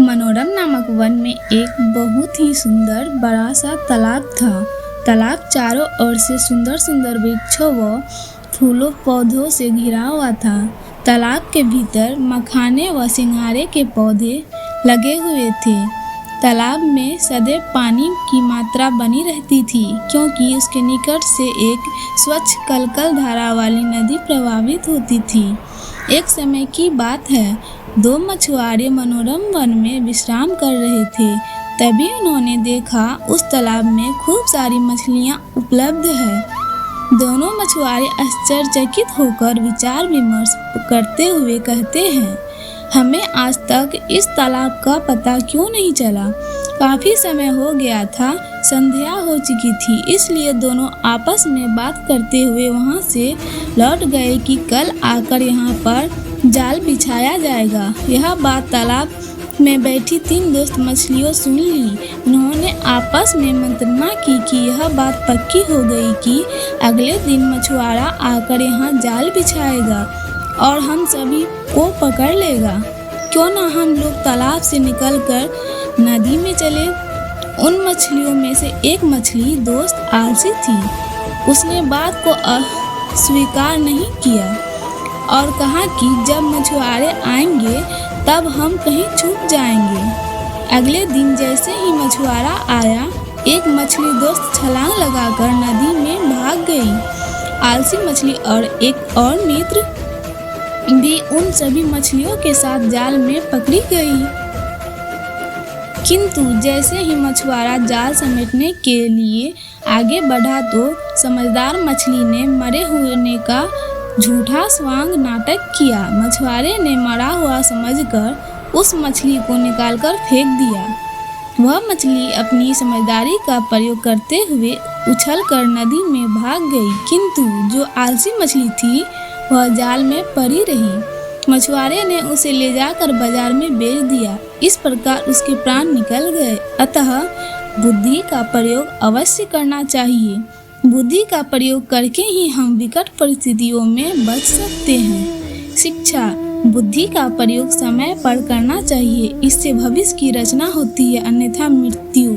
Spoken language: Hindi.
मनोरम नामक वन में एक बहुत ही सुंदर बड़ा सा तालाब था। तालाब चारों ओर से सुंदर सुंदर वृक्षों व फूलों पौधों से घिरा हुआ था। तालाब के भीतर मखाने व सिंघाड़े के पौधे लगे हुए थे। तालाब में सदैव पानी की मात्रा बनी रहती थी, क्योंकि उसके निकट से एक स्वच्छ कलकल धारा वाली नदी प्रवाहित होती थी। एक समय की बात है, दो मछुआरे मनोरम वन में विश्राम कर रहे थे। तभी उन्होंने देखा उस तालाब में खूब सारी मछलियां उपलब्ध है। दोनों मछुआरे आश्चर्यचकित होकर विचार विमर्श करते हुए कहते हैं, हमें आज तक इस तालाब का पता क्यों नहीं चला। काफी समय हो गया था, संध्या हो चुकी थी, इसलिए दोनों आपस में बात करते हुए वहां से लौट गए कि कल आकर यहाँ पर जाल बिछाया जाएगा। यह बात तालाब में बैठी तीन दोस्त मछलियों सुन ली। उन्होंने आपस में मंत्रणा की कि यह बात पक्की हो गई कि अगले दिन मछुआरा आकर यहाँ जाल बिछाएगा और हम सभी को पकड़ लेगा। क्यों ना हम लोग तालाब से निकलकर नदी में चले। उन मछलियों में से एक मछली दोस्त आलसी थी। उसने बात को अस्वीकार नहीं किया और कहा कि जब मछुआरे आएंगे तब हम कहीं छुप जाएंगे। अगले दिन जैसे ही मछुआरा आया, एक मछली दोस्त छलांग लगाकर नदी में भाग गई। आलसी मछली और एक और मित्र भी उन सभी मछलियों के साथ जाल में पकड़ी गई। किंतु जैसे ही मछुआरा जाल समेटने के लिए आगे बढ़ा तो समझदार मछली ने मरे होने का झूठा स्वांग नाटक किया। मछुआरे ने मरा हुआ समझकर उस मछली को निकालकर फेंक दिया। वह मछली अपनी समझदारी का प्रयोग करते हुए उछलकर नदी में भाग गई, किंतु जो आलसी मछली थी वह जाल में पड़ी रही। मछुआरे ने उसे ले जाकर बाजार में बेच दिया। इस प्रकार उसके प्राण निकल गए। अतः बुद्धि का प्रयोग अवश्य करना चाहिए। बुद्धि का प्रयोग करके ही हम विकट परिस्थितियों में बच सकते हैं। शिक्षा, बुद्धि का प्रयोग समय पर करना चाहिए। इससे भविष्य की रचना होती है, अन्यथा मृत्यु।